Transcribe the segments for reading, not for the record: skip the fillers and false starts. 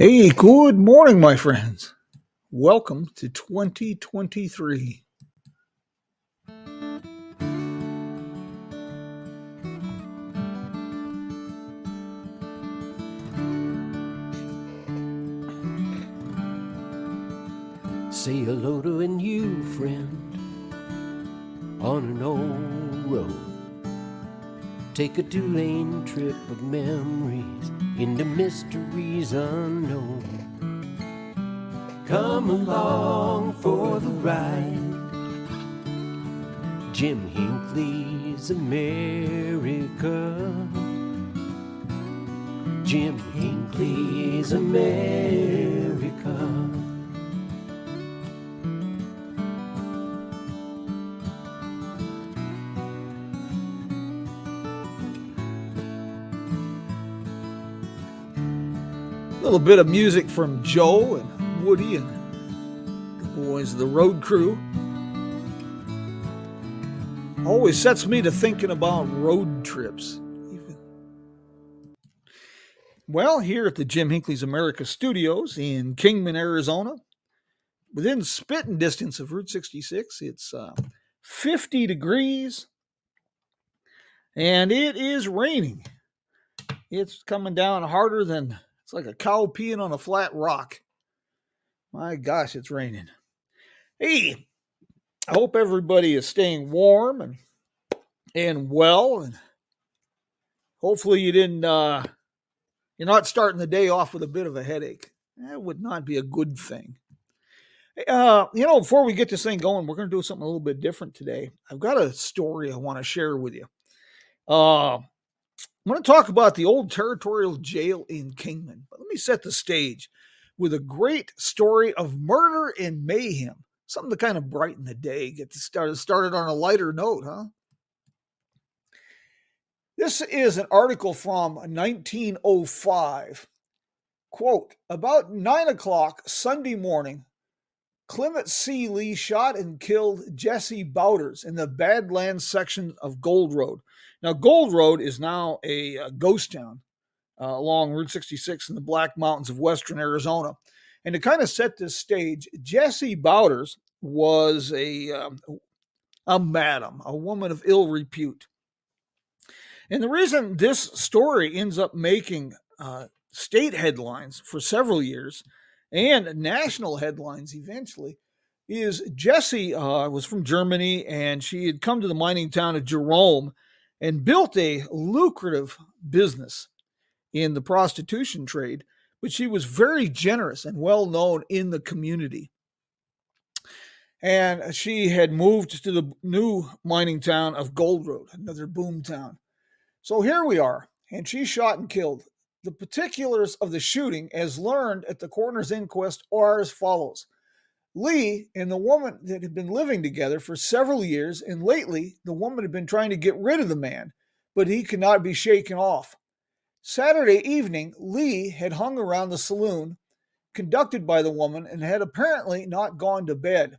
Hey, good morning, my friends. Welcome to 2023. Say hello to a new friend on an old road. Take a two-lane trip of memories into mysteries unknown. Come along for the ride. Jim Hinckley's America. Jim Hinckley's America. A little bit of music from Joe and Woody and the boys of the road crew. Always sets me to thinking about road trips. Well, here at the Jim Hinckley's America Studios in Kingman, Arizona, within spitting distance of Route 66, it's 50 degrees and it is raining. It's coming down harder than it's like a cow peeing on a flat rock. My gosh, it's raining. Hey, I hope everybody is staying warm and well, and hopefully you're not starting the day off with a bit of a headache. That would not be a good thing. Before we get this thing going, we're going to do something a little bit different today. I've got a story I want to share with you. I'm going to talk about the old territorial jail in Kingman, but let me set the stage with a great story of murder and mayhem. Something to kind of brighten the day, get started on a lighter note, huh? This is an article from 1905. Quote, about 9 o'clock Sunday morning, Clement C. Lee shot and killed Jesse Bowders in the Badlands section of Gold Road. Now, Gold Road is now a ghost town along Route 66 in the Black Mountains of western Arizona. And to kind of set this stage, Jesse Bowders was a madam, a woman of ill repute. And the reason this story ends up making state headlines for several years and national headlines eventually is Jessie was from Germany, and she had come to the mining town of Jerome and built a lucrative business in the prostitution trade, but she was very generous and well known in the community. And she had moved to the new mining town of Gold Road, another boom town. So here we are, and she shot and killed. The particulars of the shooting, as learned at the coroner's inquest, are as follows. Lee and the woman that had been living together for several years, and lately the woman had been trying to get rid of the man, but he could not be shaken off. Saturday evening, Lee had hung around the saloon conducted by the woman and had apparently not gone to bed.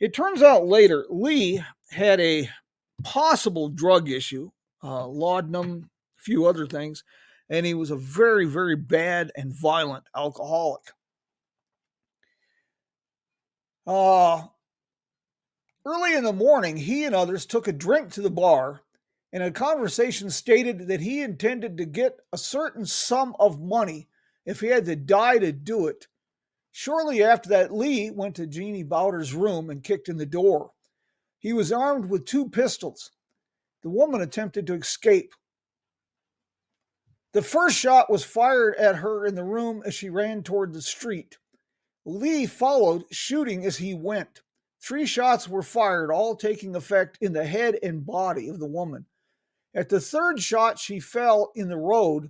It turns out later, Lee had a possible drug issue, laudanum, a few other things, and he was a very, very bad and violent alcoholic. Early in the morning, he and others took a drink to the bar, and a conversation stated that he intended to get a certain sum of money if he had to die to do it. Shortly after that, Lee went to Jeannie Bowder's room and kicked in the door. He was armed with 2 pistols. The woman attempted to escape. The first shot was fired at her in the room as she ran toward the street. Lee followed, shooting as he went. 3 shots were fired, all taking effect in the head and body of the woman. At the 3rd shot, she fell in the road,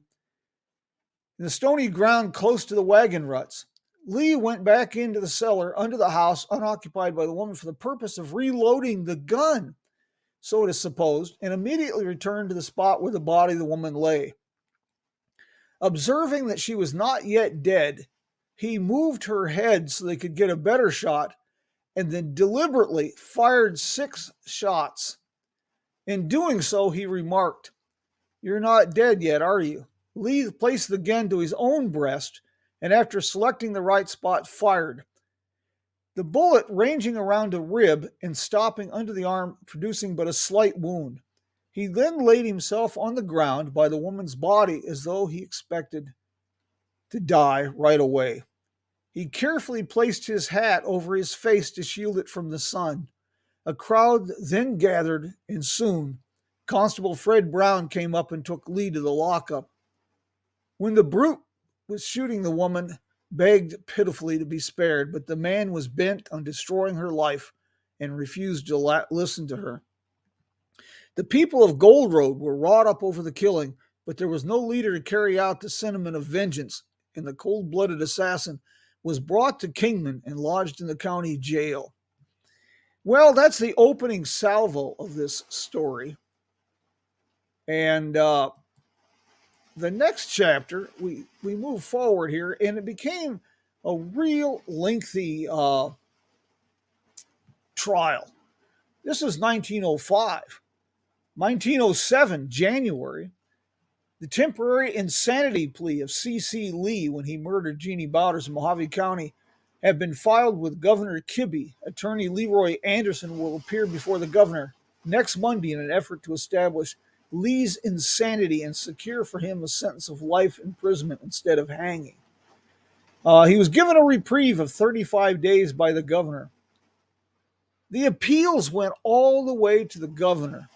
in the stony ground close to the wagon ruts. Lee went back into the cellar under the house, unoccupied by the woman, for the purpose of reloading the gun, so it is supposed, and immediately returned to the spot where the body of the woman lay. Observing that she was not yet dead, he moved her head so they could get a better shot, and then deliberately fired 6 shots. In doing so, he remarked, "You're not dead yet, are you?" Lee placed the gun to his own breast and after selecting the right spot, fired. The bullet ranging around a rib and stopping under the arm, producing but a slight wound. He then laid himself on the ground by the woman's body as though he expected to die right away. He carefully placed his hat over his face to shield it from the sun. A crowd then gathered, and soon Constable Fred Brown came up and took lead of the lockup. When the brute was shooting the woman, begged pitifully to be spared, but the man was bent on destroying her life and refused to listen to her. The people of Gold Road were wrought up over the killing, but there was no leader to carry out the sentiment of vengeance, and the cold-blooded assassin was brought to Kingman and lodged in the county jail. Well, that's the opening salvo of this story. And the next chapter, we move forward here, and it became a real lengthy trial. This is 1905. 1907, January, the temporary insanity plea of C.C. Lee when he murdered Jeannie Bowders in Mohave County had been filed with Governor Kibbe. Attorney Leroy Anderson will appear before the governor next Monday in an effort to establish Lee's insanity and secure for him a sentence of life imprisonment instead of hanging. He was given a reprieve of 35 days by the governor. The appeals went all the way to the governor.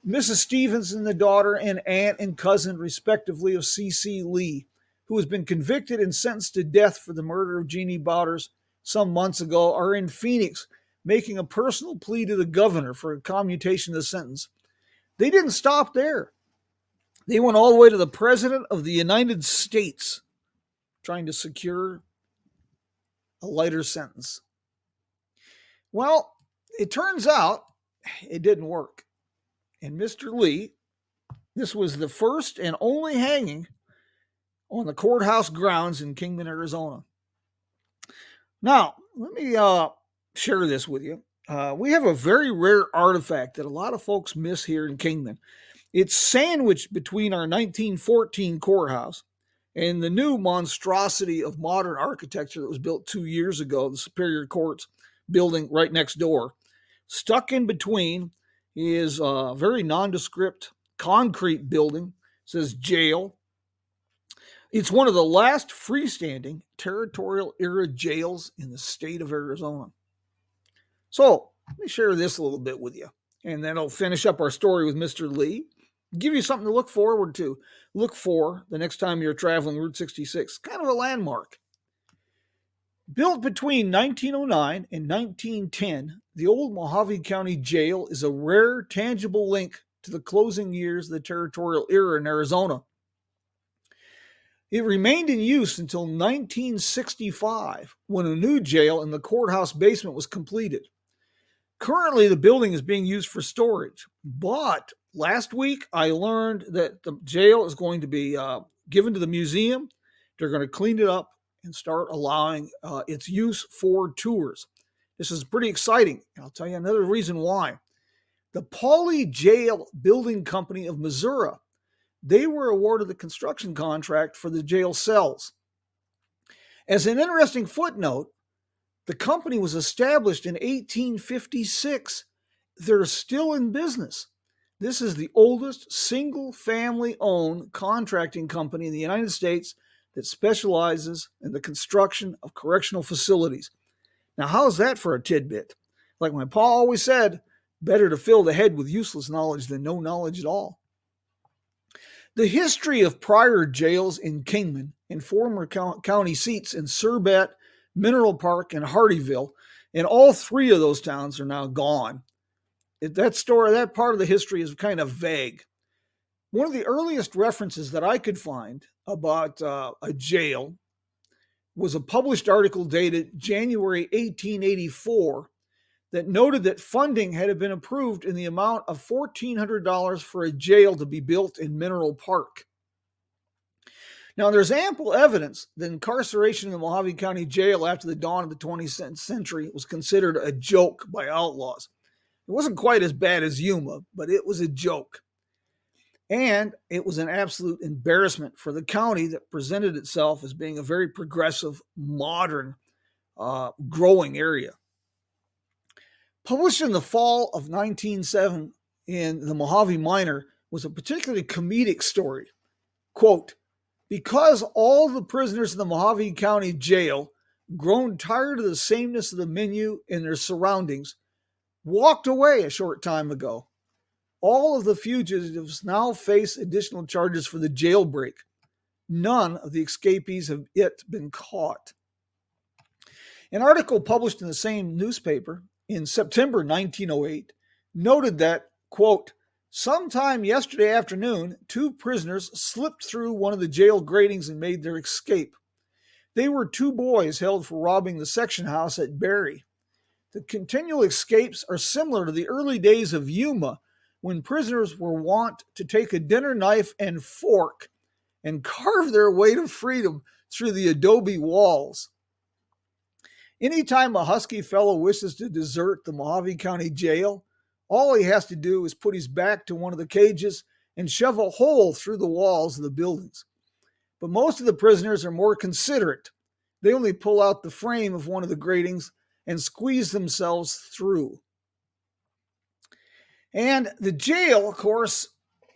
Mrs. Stevenson, the daughter and aunt and cousin, respectively, of C.C. Lee, who has been convicted and sentenced to death for the murder of Jeannie Bowders some months ago, are in Phoenix making a personal plea to the governor for a commutation of the sentence. They didn't stop there. They went all the way to the President of the United States, trying to secure a lighter sentence. Well, it turns out it didn't work. And Mr. Lee, this was the first and only hanging on the courthouse grounds in Kingman, Arizona. Now, let me share this with you. We have a very rare artifact that a lot of folks miss here in Kingman. It's sandwiched between our 1914 courthouse and the new monstrosity of modern architecture that was built 2 years ago, the Superior Court's building right next door. Stuck in between is a very nondescript concrete building. It says jail. It's one of the last freestanding territorial era jails in the state of Arizona. So let me share this a little bit with you, and then I'll finish up our story with Mr. Lee. Give you something to look forward to. Look for the next time you're traveling Route 66. Kind of a landmark. Built between 1909 and 1910, the old Mohave County Jail is a rare, tangible link to the closing years of the territorial era in Arizona. It remained in use until 1965, when a new jail in the courthouse basement was completed. Currently, the building is being used for storage, but last week I learned that the jail is going to be given to the museum. They're going to clean it up and start allowing its use for tours. This is pretty exciting. I'll tell you another reason why. The Pauley Jail Building Company of Missouri, they were awarded the construction contract for the jail cells. As an interesting footnote, the company was established in 1856. They're still in business. This is the oldest single-family-owned contracting company in the United States that specializes in the construction of correctional facilities. Now, how's that for a tidbit? Like my pa always said, better to fill the head with useless knowledge than no knowledge at all. The history of prior jails in Kingman and former county seats in Surbat, Mineral Park, and Hardyville, and all three of those towns are now gone. That part of the history is kind of vague. One of the earliest references that I could find about a jail was a published article dated January 1884 that noted that funding had been approved in the amount of $1,400 for a jail to be built in Mineral Park. Now, there's ample evidence that incarceration in the Mohave County Jail after the dawn of the 20th century was considered a joke by outlaws. It wasn't quite as bad as Yuma, but it was a joke. And it was an absolute embarrassment for the county that presented itself as being a very progressive, modern, growing area. Published in the fall of 1907 in the Mohave Miner was a particularly comedic story. Quote, because all the prisoners in the Mohave County Jail, grown tired of the sameness of the menu and their surroundings, walked away a short time ago. All of the fugitives now face additional charges for the jailbreak. None of the escapees have yet been caught. An article published in the same newspaper in September 1908 noted that, quote, sometime yesterday afternoon, 2 prisoners slipped through one of the jail gratings and made their escape. They were 2 boys held for robbing the section house at Barry. The continual escapes are similar to the early days of Yuma, when prisoners were wont to take a dinner knife and fork and carve their way to freedom through the adobe walls. Anytime a husky fellow wishes to desert the Mohave County Jail, all he has to do is put his back to one of the cages and shove a hole through the walls of the buildings. But most of the prisoners are more considerate. They only pull out the frame of one of the gratings and squeeze themselves through. And the jail, of course,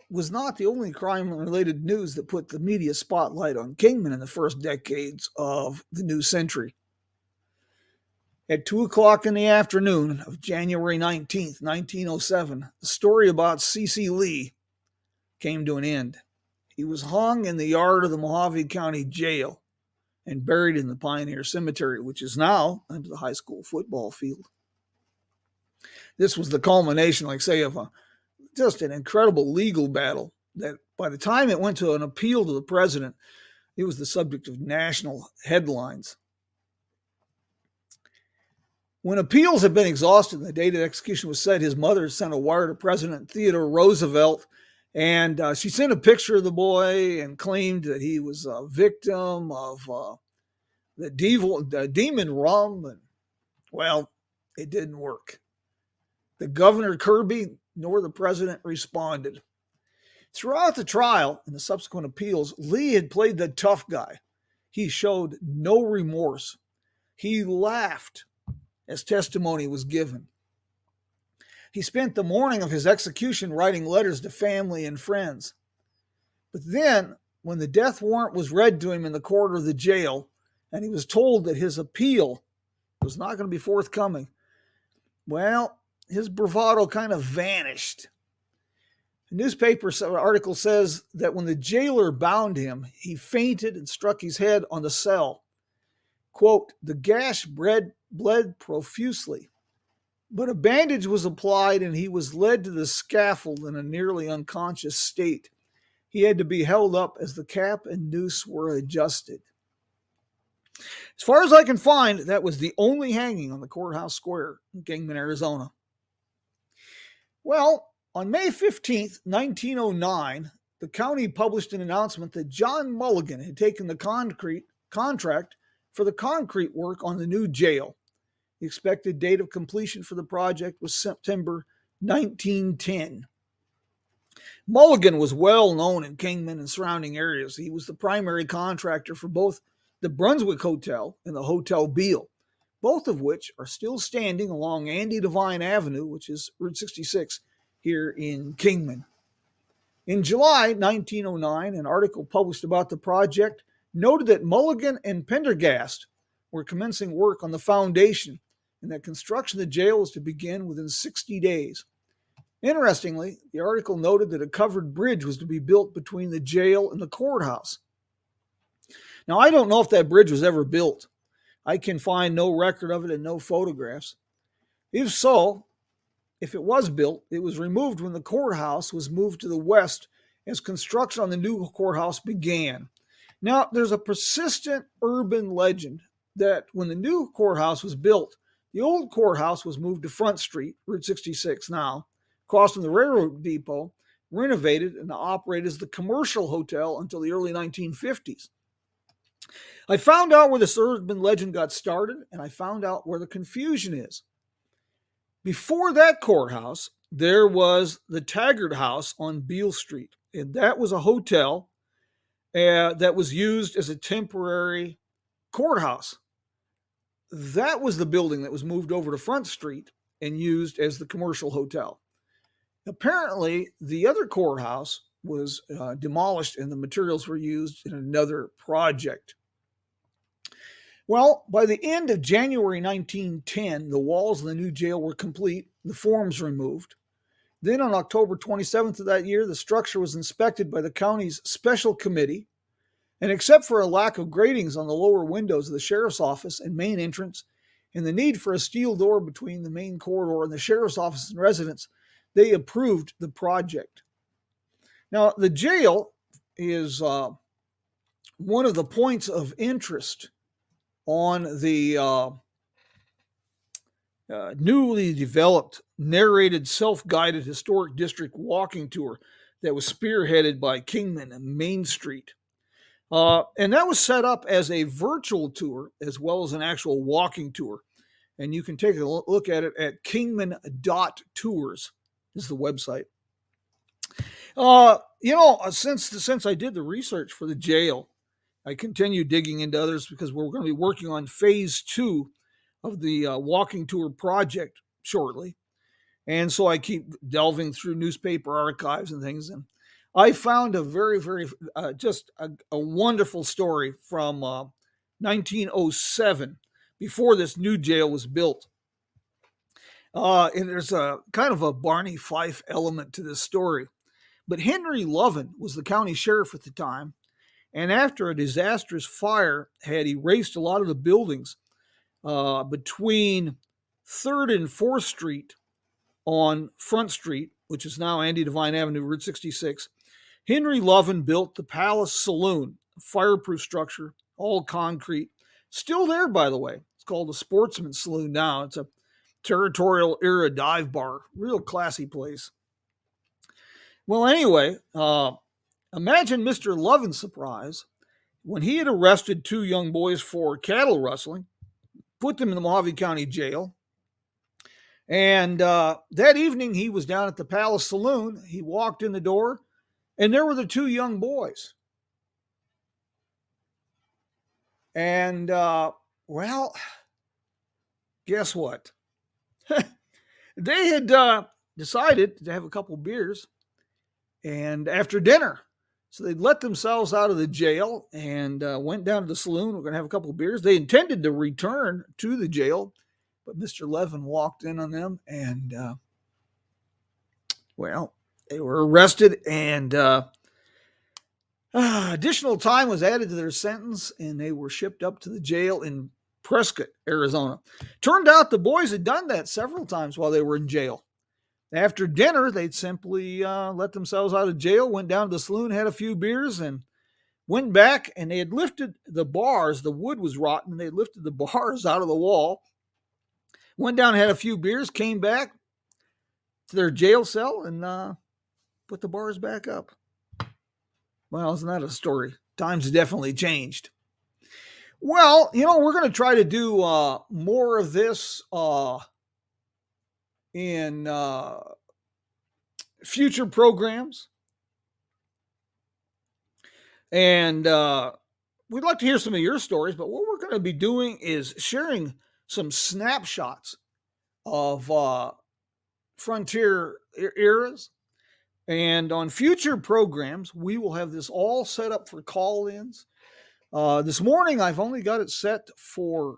was not the only crime-related news that put the media spotlight on Kingman in the first decades of the new century. At 2 o'clock in the afternoon of January 19th, 1907, the story about C.C. Lee came to an end. He was hung in the yard of the Mohave County Jail and buried in the Pioneer Cemetery, which is now under the high school football field. This was the culmination, like say, of just an incredible legal battle that by the time it went to an appeal to the president, it was the subject of national headlines. When appeals had been exhausted and the date of execution was set, his mother sent a wire to President Theodore Roosevelt, and she sent a picture of the boy and claimed that he was a victim of the demon rum. And, well, it didn't work. The Governor Kirby nor the president responded. Throughout the trial and the subsequent appeals, Lee had played the tough guy. He showed no remorse. He laughed as testimony was given. He spent the morning of his execution writing letters to family and friends. But then, when the death warrant was read to him in the corridor of the jail, and he was told that his appeal was not going to be forthcoming, well, his bravado kind of vanished. The newspaper article says that when the jailer bound him, he fainted and struck his head on the cell. Quote, the gash bled profusely, but a bandage was applied and he was led to the scaffold in a nearly unconscious state. He had to be held up as the cap and noose were adjusted. As far as I can find, that was the only hanging on the courthouse square in Kingman, Arizona. Well, on May 15th, 1909, the county published an announcement that John Mulligan had taken the contract for the concrete work on the new jail. The expected date of completion for the project was September 1910. Mulligan was well known in Kingman and surrounding areas. He was the primary contractor for both the Brunswick Hotel and the Hotel Beale, both of which are still standing along Andy Devine Avenue, which is Route 66 here in Kingman. In July 1909, an article published about the project noted that Mulligan and Pendergast were commencing work on the foundation and that construction of the jail was to begin within 60 days. Interestingly, the article noted that a covered bridge was to be built between the jail and the courthouse. Now, I don't know if that bridge was ever built. I can find no record of it and no photographs. If so, if it was built, it was removed when the courthouse was moved to the west as construction on the new courthouse began. Now, there's a persistent urban legend that when the new courthouse was built, the old courthouse was moved to Front Street, Route 66 now, across from the railroad depot, renovated and operated as the commercial hotel until the early 1950s. I found out where this urban legend got started, and I found out where the confusion is. Before that courthouse, there was the Taggart House on Beale Street, and that was a hotel that was used as a temporary courthouse. That was the building that was moved over to Front Street and used as the commercial hotel. Apparently, the other courthouse was demolished and the materials were used in another project. Well, by the end of January 1910, the walls of the new jail were complete, the forms removed. Then on October 27th of that year, the structure was inspected by the county's special committee, and except for a lack of gratings on the lower windows of the sheriff's office and main entrance, and the need for a steel door between the main corridor and the sheriff's office and residence, they approved the project. Now, the jail is one of the points of interest on the newly developed, narrated, self-guided historic district walking tour that was spearheaded by Kingman and Main Street. And that was set up as a virtual tour as well as an actual walking tour. And you can take a look at it at kingman.tours is the website. Since I did the research for the jail, I continue digging into others because we're going to be working on phase 2 of the walking tour project shortly. And so I keep delving through newspaper archives and things. And I found a very, very, just a wonderful story from 1907, before this new jail was built. And there's a kind of a Barney Fife element to this story. But Henry Lovin was the county sheriff at the time. And after a disastrous fire had erased a lot of the buildings between 3rd and 4th Street on Front Street, which is now Andy Devine Avenue, Route 66, Henry Lovin built the Palace Saloon, a fireproof structure, all concrete. Still there, by the way. It's called the Sportsman Saloon now. It's a territorial era dive bar. Real classy place. Well, anyway, imagine Mr. Lovin's surprise when he had arrested 2 young boys for cattle rustling, put them in the Mohave County Jail. And that evening, he was down at the Palace Saloon. He walked in the door, and there were the 2 young boys. And, well, guess what? They had decided to have a couple beers, and after dinner, so they'd let themselves out of the jail and went down to the saloon. We're going to have a couple of beers. They intended to return to the jail, but Mr. Levin walked in on them, and, well, they were arrested, and additional time was added to their sentence, and they were shipped up to the jail in Prescott, Arizona. Turned out the boys had done that several times while they were in jail. After dinner, they'd simply let themselves out of jail, went down to the saloon, had a few beers, and went back, and they had lifted the bars. The wood was rotten, and they lifted the bars out of the wall. Went down, had a few beers, came back to their jail cell, and put the bars back up. Well, isn't that a story? Times have definitely changed. Well, we're going to try to do more of this in future programs. And we'd like to hear some of your stories, but what we're going to be doing is sharing some snapshots of frontier eras. And on future programs, we will have this all set up for call-ins. This morning, I've only got it set for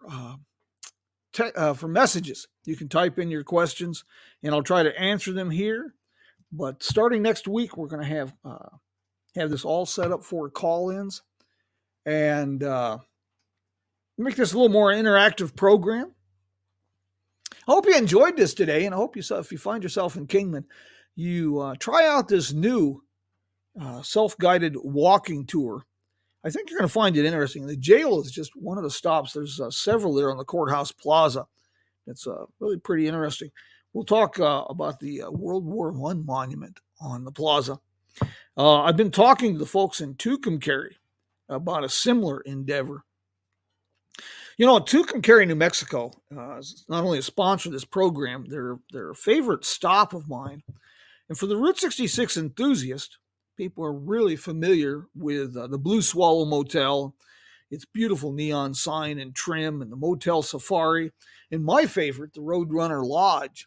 messages. You can type in your questions, and I'll try to answer them here. But starting next week, we're going to have this all set up for call-ins, and make this a little more interactive program. I hope you enjoyed this today, and I hope if you find yourself in Kingman, you try out this new self-guided walking tour. I think you're going to find it interesting. The jail is just one of the stops. There's several there on the courthouse plaza. It's really pretty interesting. We'll talk about the World War I monument on the plaza. I've been talking to the folks in Tucumcari about a similar endeavor. Tucumcari, New Mexico is not only a sponsor of this program, they're a favorite stop of mine. And for the Route 66 enthusiast, people are really familiar with the Blue Swallow Motel, its beautiful neon sign and trim, and the Motel Safari, and my favorite, the Roadrunner Lodge.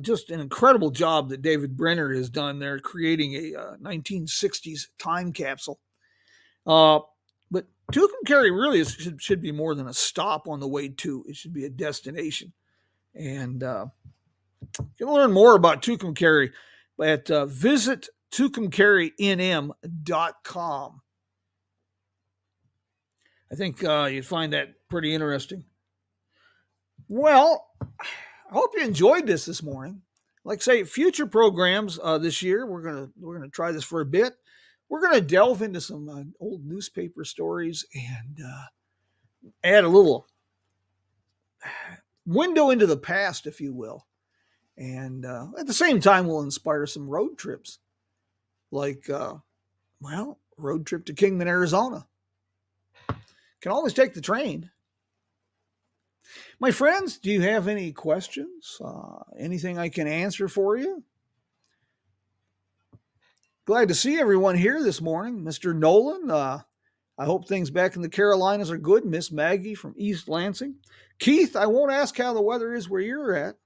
Just an incredible job that David Brenner has done there, creating a 1960s time capsule. But Tucumcari really should be more than a stop on the way to. It should be a destination. And you can learn more about Tucumcari at visit tucumcarinm.com. I think you'd find that pretty interesting. Well, I hope you enjoyed this morning. Like I say, future programs this year, we're gonna try this for a bit. We're gonna delve into some old newspaper stories and add a little window into the past, if you will. And at the same time, we'll inspire some road trips, like road trip to Kingman, Arizona. Can always take the train. My friends, do you have any questions? Anything I can answer for you? Glad to see everyone here this morning. Mr. Nolan, I hope things back in the Carolinas are good. Miss Maggie from East Lansing. Keith, I won't ask how the weather is where you're at.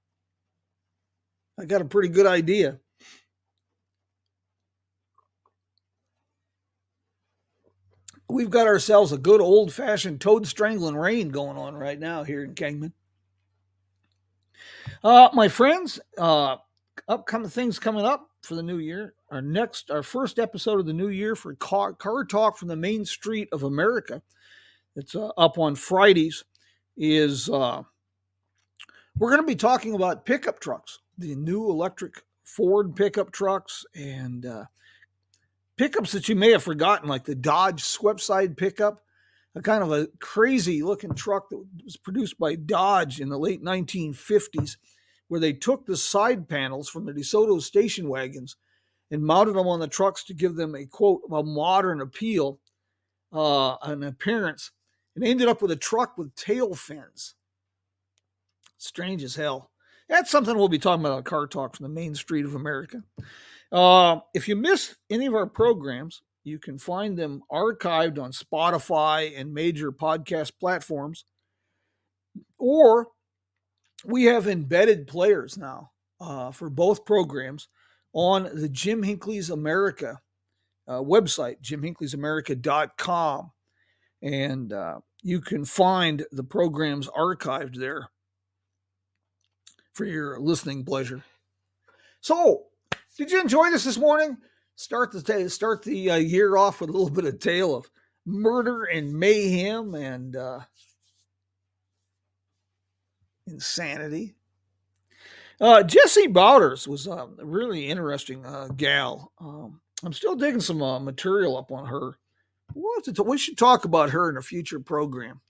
I got a pretty good idea. We've got ourselves a good old-fashioned toad strangling rain going on right now here in Kingman. My friends, upcoming things coming up for the new year. Our first episode of the new year for Car Talk from the Main Street of America. It's up on Fridays. Is we're going to be talking about pickup trucks, the new electric Ford pickup trucks, and pickups that you may have forgotten, like the Dodge swept side pickup, a kind of a crazy looking truck that was produced by Dodge in the late 1950s, where they took the side panels from the DeSoto station wagons and mounted them on the trucks to give them a, quote, a modern appeal, an appearance, and ended up with a truck with tail fins. Strange as hell. That's something we'll be talking about on Car Talk from the Main Street of America. If you missed any of our programs, you can find them archived on Spotify and major podcast platforms, or we have embedded players now for both programs on the Jim Hinckley's America website, jimhinckleysamerica.com. And you can find the programs archived there for your listening pleasure. So, did you enjoy this morning? Start the year off with a little bit of tale of murder and mayhem and insanity. Jessie Bowders was a really interesting gal. I'm still digging some material up on her. We should talk about her in a future program.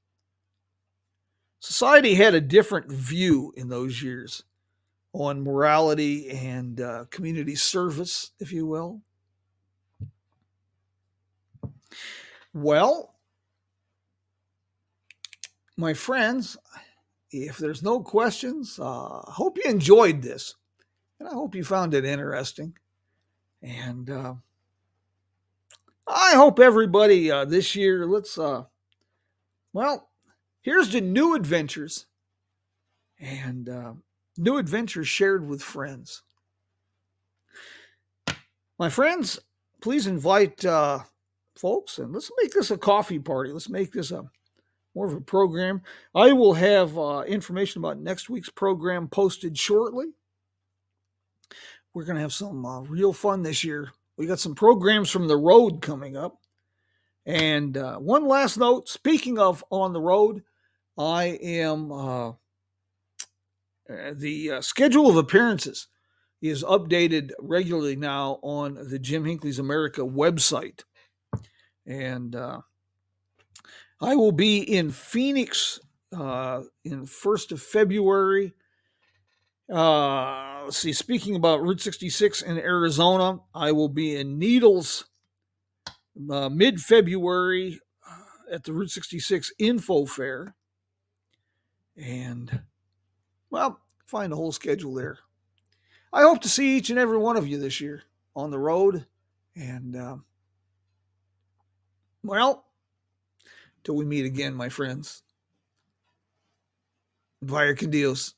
Society had a different view in those years on morality and community service, if you will. Well, my friends, if there's no questions, I hope you enjoyed this. And I hope you found it interesting. And I hope everybody this year, here's to new adventures. And new adventures shared with friends. My friends, please invite folks, and let's make this a coffee party. Let's make this more of a program. I will have information about next week's program posted shortly. We're going to have some real fun this year. We got some programs from the road coming up. And one last note, speaking of on the road, I am... the schedule of appearances is updated regularly now on the Jim Hinckley's America website. And I will be in Phoenix in 1st of February. Let's see, speaking about Route 66 in Arizona, I will be in Needles mid-February at the Route 66 Info Fair. And find the whole schedule there. I hope to see each and every one of you this year. on the road. And, well, till we meet again, my friends. Vaya con Dios.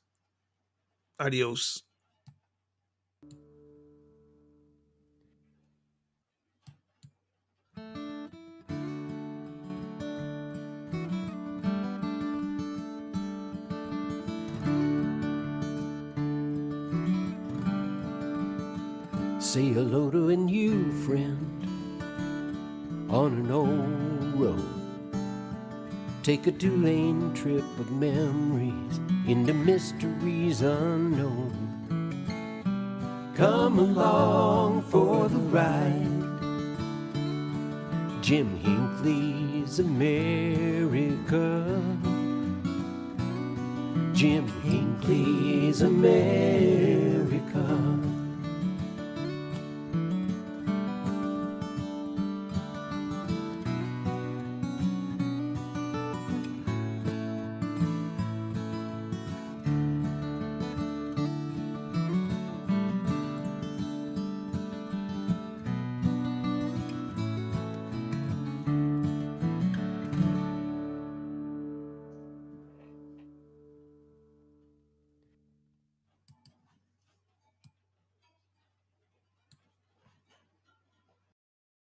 Adios. Say hello to a new friend on an old road. Take a 2-lane trip of memories into mysteries unknown. Come along for the ride. Jim Hinckley's America. Jim Hinckley's America.